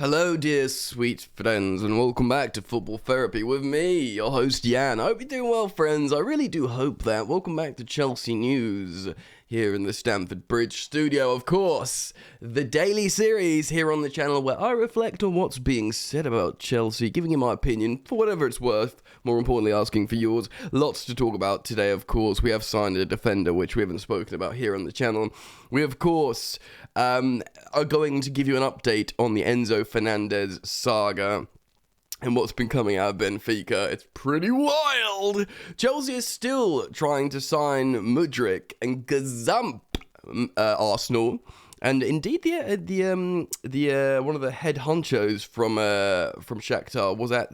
Hello, dear sweet friends, and welcome back to Football Therapy with me, your host Jan. I hope you're doing well, friends. I really do hope that. Welcome back to Chelsea News here in the Stamford Bridge studio, of course. The daily series here on the channel where I reflect on what's being said about Chelsea, giving you my opinion for whatever it's worth, more importantly asking for yours. Lots to talk about today, of course. We have signed a defender, which we haven't spoken about here on the channel. We, of course, are going to give you an update on the Enzo Fernandez saga and what's been coming out of Benfica. It's pretty wild. Chelsea is still trying to sign Mudryk and Gazump, Arsenal, and indeed the one of the head honchos from Shakhtar was at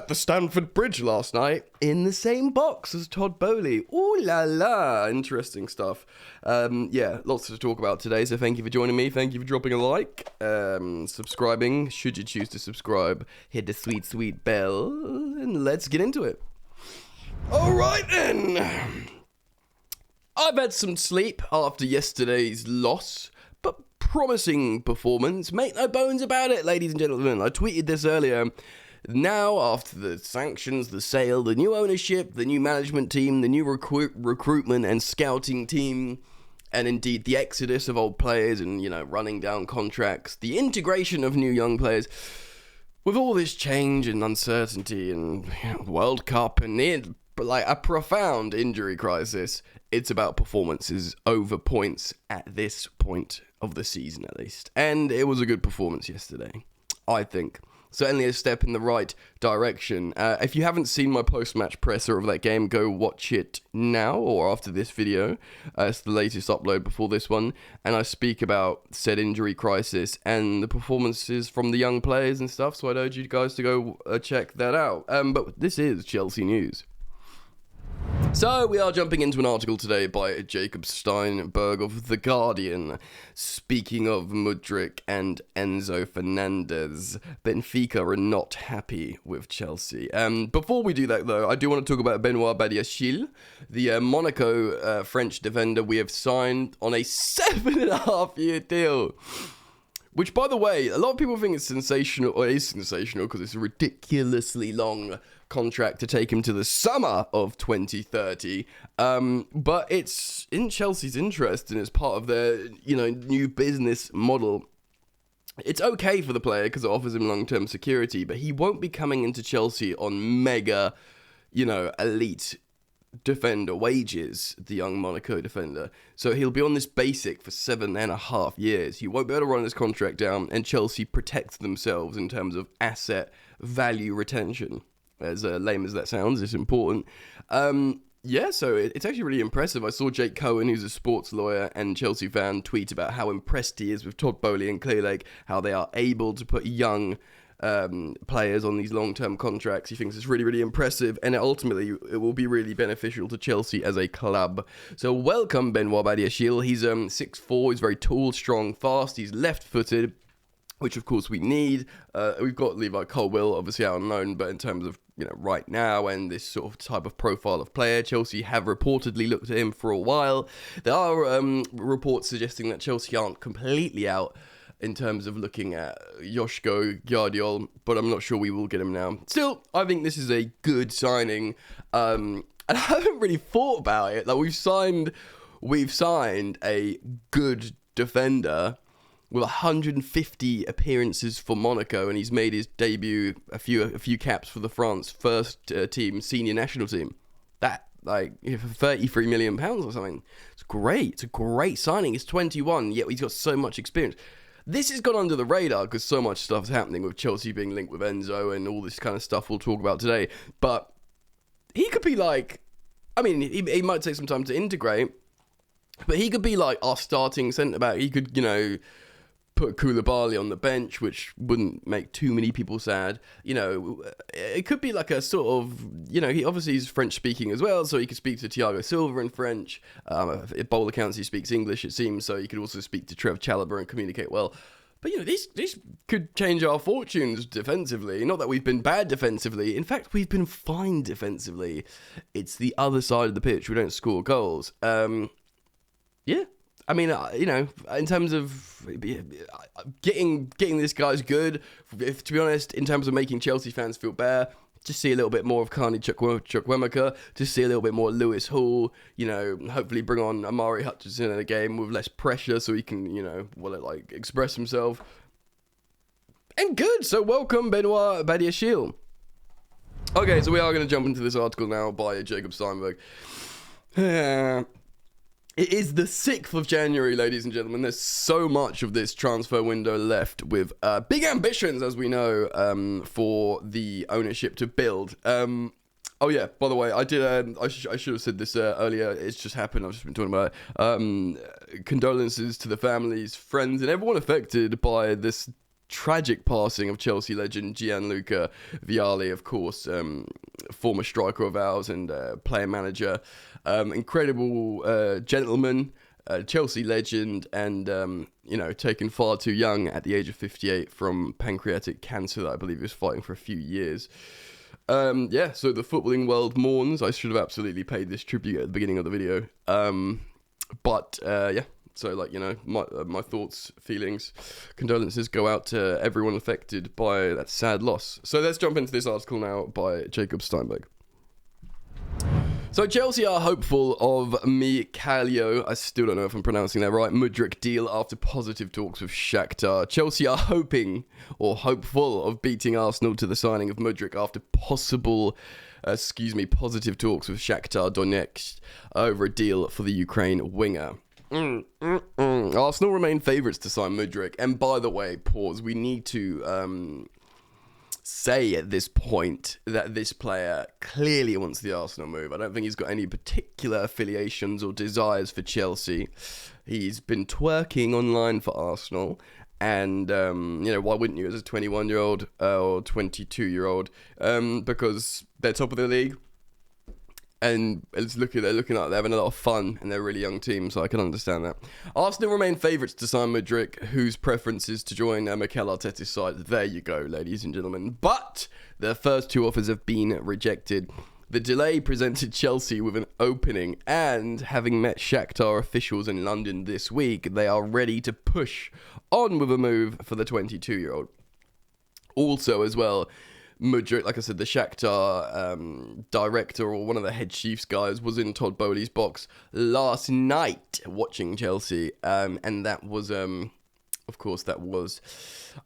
the Stamford Bridge last night in the same box as Todd Boehly. Ooh la la, interesting stuff. Yeah, lots to talk about today, so thank you for joining me. Thank you for dropping a like, subscribing, should you choose to subscribe. Hit the sweet, sweet bell, and let's get into it. Alright then. I've had some sleep after yesterday's loss, but promising performance. Make no bones about it, ladies and gentlemen. I tweeted this earlier. Now, after the sanctions, the sale, the new ownership, the new management team, the new recruitment and scouting team, and indeed the exodus of old players and, running down contracts, the integration of new young players, with all this change and uncertainty and World Cup and a profound injury crisis, it's about performances over points at this point of the season, at least. And it was a good performance yesterday, I think. Certainly a step in the right direction. If you haven't seen my post-match presser of that game, go watch it now or after this video. It's the latest upload before this one. And I speak about said injury crisis and the performances from the young players and stuff. So I'd urge you guys to go check that out. But this is Chelsea News. So, we are jumping into an article today by Jacob Steinberg of The Guardian. Speaking of Mudryk and Enzo Fernandez, Benfica are not happy with Chelsea. Before we do that, though, I do want to talk about Benoit Badiashile, the Monaco French defender we have signed on a 7.5-year deal. Which, by the way, a lot of people think it's sensational, or is sensational, because it's a ridiculously long contract to take him to the summer of 2030. But it's in Chelsea's interest, and it's part of their, new business model. It's okay for the player because it offers him long-term security, but he won't be coming into Chelsea on mega, elite defender wages, the young Monaco defender. So he'll be on this basic for 7.5 years. He won't be able to run his contract down, and Chelsea protects themselves in terms of asset value retention. As lame as that sounds, it's important. So it's actually really impressive. I saw Jake Cohen, who's a sports lawyer and Chelsea fan, tweet about how impressed he is with Todd Boehly and Clearlake, how they are able to put young players on these long-term contracts. He thinks it's really, really impressive, and ultimately it will be really beneficial to Chelsea as a club. So welcome Benoit Badiashile. He's 6'4", he's very tall, strong, fast, he's left-footed, which of course we need. We've got Levi Colwill, obviously out on loan, but in terms of right now and this sort of type of profile of player, Chelsea have reportedly looked at him for a while. There are reports suggesting that Chelsea aren't completely out in terms of looking at Joshko Gvardiol, but I'm not sure we will get him now. Still, I think this is a good signing, and I haven't really thought about it. Like we've signed a good defender with 150 appearances for Monaco, and he's made his debut, a few caps for the France first team, senior national team. That, for £33 million or something. It's great. It's a great signing. He's 21, yet he's got so much experience. This has gone under the radar because so much stuff's happening with Chelsea being linked with Enzo and all this kind of stuff we'll talk about today. But he could be he might take some time to integrate, but he could be like our starting centre-back. He could, put Koulibaly on the bench, which wouldn't make too many people sad. It could be like a sort of, he obviously he's French speaking as well, so he could speak to Thiago Silva in French. If by all accounts he speaks English, it seems, so he could also speak to Trev Chalobah and communicate well. But, this could change our fortunes defensively. Not that we've been bad defensively. In fact, we've been fine defensively. It's the other side of the pitch. We don't score goals. I mean, in terms of getting this guy's good. To be honest, in terms of making Chelsea fans feel better, just see a little bit more of Carney Chukwuemeka, just see a little bit more Lewis Hall, hopefully bring on Amari Hutchinson in a game with less pressure so he can, express himself. And good, so welcome Benoit Badiashile. Okay, so we are going to jump into this article now by Jacob Steinberg. It is the 6th of January, ladies and gentlemen. There's so much of this transfer window left with big ambitions, as we know, for the ownership to build. Oh, yeah, by the way, I did. I should have said this earlier. It's just happened. I've just been talking about it. Condolences to the families, friends, and everyone affected by this tragic passing of Chelsea legend Gianluca Vialli, of course, former striker of ours and player manager, incredible gentleman, Chelsea legend, and taken far too young at the age of 58 from pancreatic cancer that I believe he was fighting for a few years. So the footballing world mourns. I should have absolutely paid this tribute at the beginning of the video, but so, my thoughts, feelings, condolences go out to everyone affected by that sad loss. So let's jump into this article now by Jacob Steinberg. So Chelsea are hopeful of Mykhailo, I still don't know if I'm pronouncing that right, Mudryk deal after positive talks with Shakhtar. Chelsea are hopeful of beating Arsenal to the signing of Mudryk after positive talks with Shakhtar Donetsk over a deal for the Ukraine winger. Arsenal remain favourites to sign Mudryk, and by the way, we need to say at this point that this player clearly wants the Arsenal move. I don't think he's got any particular affiliations or desires for Chelsea. He's been twerking online for Arsenal, and why wouldn't you as a 21-year-old or 22-year-old? Because they're top of the league. And they're looking like they're having a lot of fun, and they're a really young team, so I can understand that. Arsenal remain favourites to sign Mudryk, whose preference is to join Mikel Arteta's side. There you go, ladies and gentlemen. But their first two offers have been rejected. The delay presented Chelsea with an opening, and having met Shakhtar officials in London this week, they are ready to push on with a move for the 22-year-old. Also, as well, Mudryk, like I said, the Shakhtar director or one of the head chiefs guys was in Todd Bowley's box last night watching Chelsea, and that was, of course, that was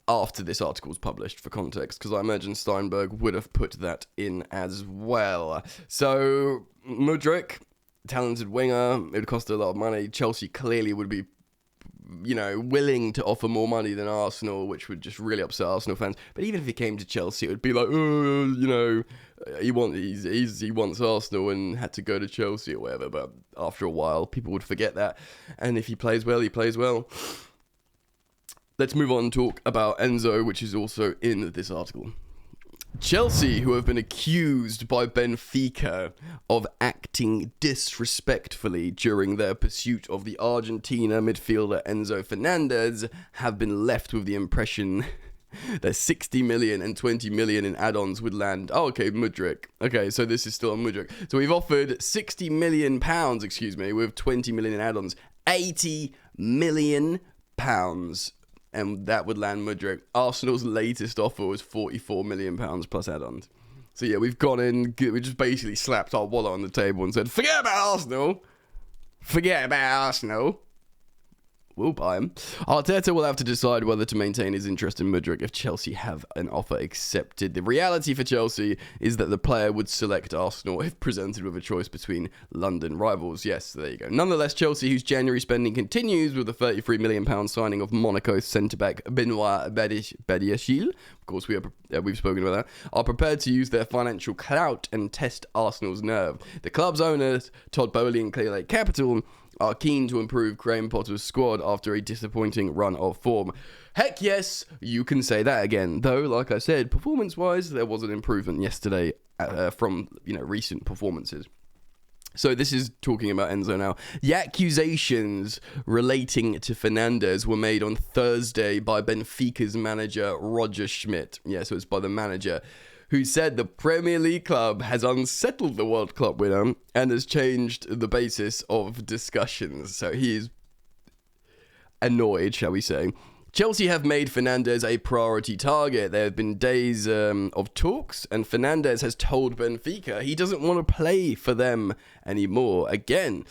after this article was published, for context, because I imagine Steinberg would have put that in as well. So, Mudryk, talented winger, it would cost a lot of money. Chelsea clearly would be willing to offer more money than Arsenal, which would just really upset Arsenal fans. But even if he came to Chelsea, it would be like, he wants Arsenal and had to go to Chelsea or whatever. But after a while, people would forget that. And if he plays well, he plays well. Let's move on and talk about Enzo, which is also in this article. Chelsea, who have been accused by Benfica of acting disrespectfully during their pursuit of the Argentina midfielder Enzo Fernandez, have been left with the impression that 60 million and 20 million in add-ons would land. Oh, okay, Mudryk. Okay, so this is still on Mudryk. So we've offered 60 million pounds, with 20 million in add-ons. 80 million pounds. And that would land Mudryk. Arsenal's latest offer was £44 million plus add-ons. So yeah, we've gone in, we just basically slapped our wallet on the table and said, forget about Arsenal. We'll buy him. Arteta will have to decide whether to maintain his interest in Mudryk if Chelsea have an offer accepted. The reality for Chelsea is that the player would select Arsenal if presented with a choice between London rivals. Yes, there you go. Nonetheless, Chelsea, whose January spending continues with the £33 million signing of Monaco centre-back Benoit Badiashile, of course we've spoken about that, are prepared to use their financial clout and test Arsenal's nerve. The club's owners, Todd Bowley and Clear Lake Capital, are keen to improve Graham Potter's squad after a disappointing run of form. Heck yes, you can say that again. Though, like I said, performance-wise, there was an improvement yesterday from recent performances. So this is talking about Enzo now. The accusations relating to Fernandez were made on Thursday by Benfica's manager, Roger Schmidt. Yeah, so it's by the manager, who said the Premier League club has unsettled the World Cup winner and has changed the basis of discussions. So he is annoyed, shall we say. Chelsea have made Fernandez a priority target. There have been days of talks, and Fernandez has told Benfica he doesn't want to play for them anymore again.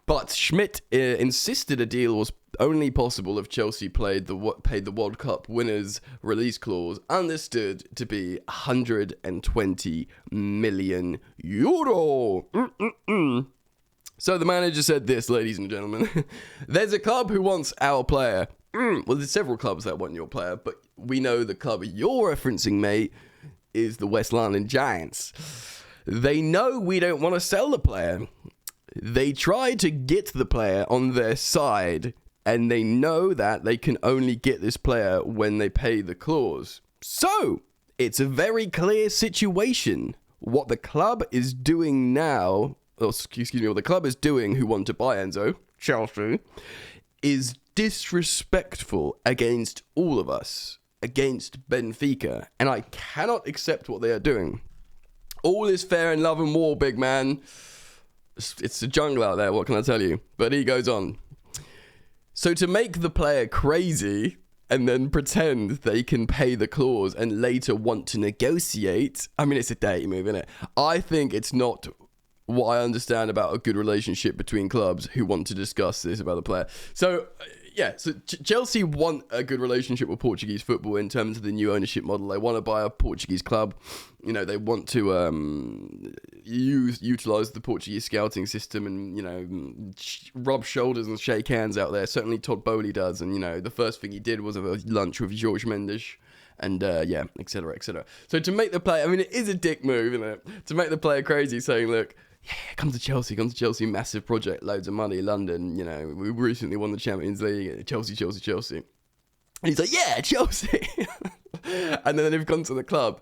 But Schmidt insisted a deal was only possible if Chelsea paid the World Cup winners' release clause, understood to be 120 million euro. So the manager said this, ladies and gentlemen. There's a club who wants our player. Well, there's several clubs that want your player, but we know the club you're referencing, mate, is the West London Giants. They know we don't want to sell the player. They try to get the player on their side, and they know that they can only get this player when they pay the clause. So, it's a very clear situation. What the club is doing now, what the club is doing who want to buy Enzo, Chelsea, is disrespectful against all of us, against Benfica, and I cannot accept what they are doing. All is fair in love and war, big man. It's a jungle out there, what can I tell you? But he goes on. So to make the player crazy and then pretend they can pay the clause and later want to negotiate, I mean, it's a dirty move, isn't it? I think it's not what I understand about a good relationship between clubs who want to discuss this about the player. So, Chelsea want a good relationship with Portuguese football in terms of the new ownership model. They want to buy a Portuguese club. You know, they want to utilize the Portuguese scouting system and, you know, rub shoulders and shake hands out there. Certainly Todd Boehly does. And, you know, the first thing he did was a lunch with Jorge Mendes. And, etc., etc. So to make the player, I mean, it is a dick move, isn't it? To make the player crazy, saying, look, yeah, come to Chelsea, massive project, loads of money, London, you know, we recently won the Champions League, Chelsea. And he's like, yeah, Chelsea. And then they've gone to the club.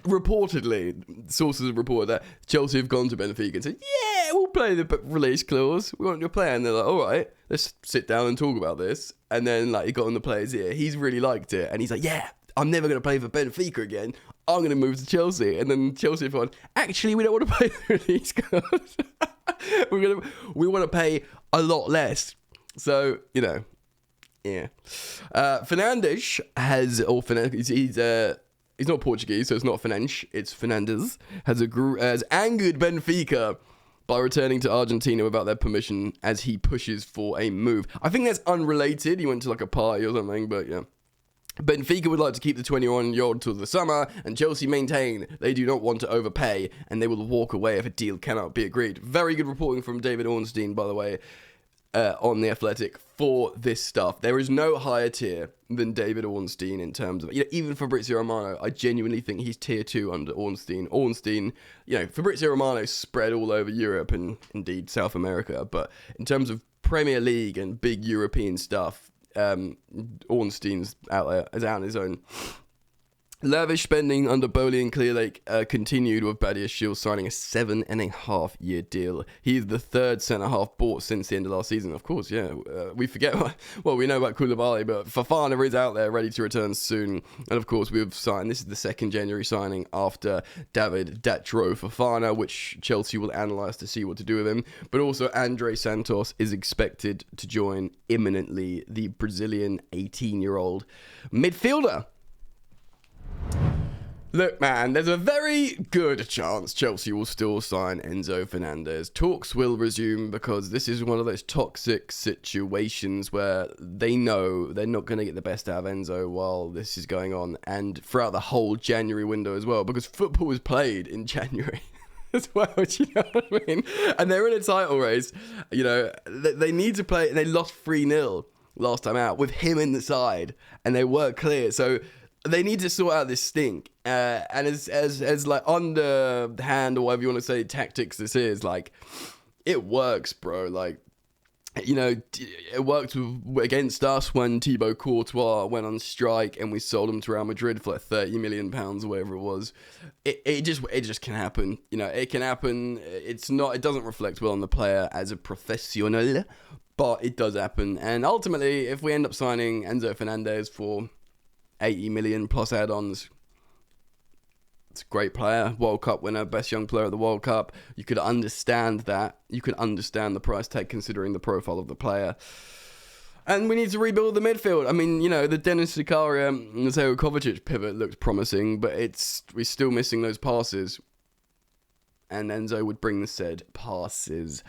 Reportedly, sources have reported that Chelsea have gone to Benfica and said, yeah, we'll play the release clause, we want your player. And they're like, all right, let's sit down and talk about this. And then, like, he got on the player's ear, he's really liked it, and he's like, yeah, I'm never going to play for Benfica again. I'm going to move to Chelsea. And then Chelsea have gone, actually, we don't want to pay the release clause. we want to pay a lot less. So, you know, yeah. Fernandez has, he's not Portuguese, so it's not Fernandes, it's Fernandez, has angered Benfica by returning to Argentina without their permission as he pushes for a move. I think that's unrelated. He went to like a party or something, but yeah. Benfica would like to keep the 21-year-old till the summer, and Chelsea maintain they do not want to overpay, and they will walk away if a deal cannot be agreed. Very good reporting from David Ornstein, by the way, on The Athletic for this stuff. There is no higher tier than David Ornstein in terms of, you know, even Fabrizio Romano, I genuinely think he's tier 2 under Ornstein. Ornstein, you know, Fabrizio Romano spread all over Europe and indeed South America, but in terms of Premier League and big European stuff, Ornstein's out there, is out on his own. Lavish spending under Boehly and Clearlake continued with Badiashile signing a 7.5-year deal. He is the third centre-half bought since the end of last season. Of course, yeah, we forget, well, we know about Koulibaly, but Fofana is out there ready to return soon. And of course, we've signed, this is the 2nd January signing after David Datro Fofana, which Chelsea will analyse to see what to do with him. But also, Andre Santos is expected to join imminently, the Brazilian 18-year-old midfielder. Look, man, there's a very good chance Chelsea will still sign Enzo Fernandez. Talks will resume because this is one of those toxic situations where they know they're not going to get the best out of Enzo while this is going on, and throughout the whole January window as well, because football is played in January as well, do you know what I mean? And they're in a title race, you know, they need to play, they lost 3-0 last time out with him in the side, and they were clear, so they need to sort out this stink, and as like underhand or whatever you want to say tactics this is, like, it works, bro. Like, you know, it worked against us when Thibaut Courtois went on strike and we sold him to Real Madrid for like £30 million or whatever it was. It just can happen. You know, it can happen. It doesn't reflect well on the player as a professional, but it does happen. And ultimately, if we end up signing Enzo Fernandez for 80 million plus add-ons, it's a great player, World Cup winner, best young player at the World Cup. You could understand that. You could understand the price tag considering the profile of the player. And we need to rebuild the midfield. I mean, you know, the Denis Zakaria and Mateo Kovacic pivot looked promising, but we're still missing those passes. And Enzo would bring the said passes.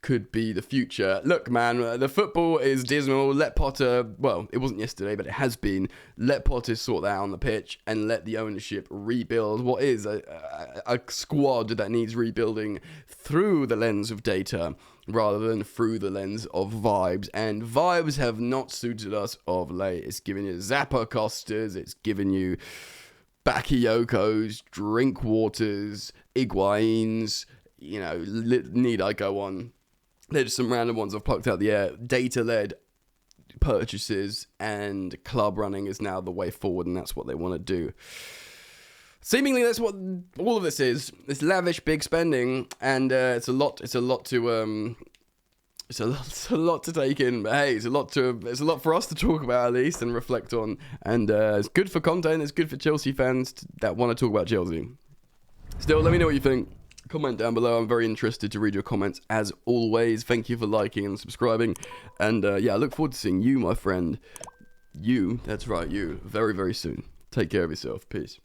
Could be the future. Look, man, the football is dismal. Let Potter, well, it wasn't yesterday, but it has been. Let Potter sort that out on the pitch and let the ownership rebuild what is a squad that needs rebuilding through the lens of data rather than through the lens of vibes. And vibes have not suited us of late. It's given you Zappa Costas. It's given you Bakayokos, Drinkwaters, Higuains, you know, need I go on? There's some random ones I've plucked out the air. Data-led purchases and club running is now the way forward, and that's what they want to do. Seemingly, that's what all of this is. It's lavish, big spending, and it's a lot to take in. But hey, it's a lot for us to talk about at least and reflect on. And it's good for content. It's good for Chelsea fans that want to talk about Chelsea. Still, let me know what you think. Comment down below. I'm very interested to read your comments as always. Thank you for liking and subscribing. And yeah, I look forward to seeing you, my friend. You, that's right, you, very, very soon. Take care of yourself. Peace.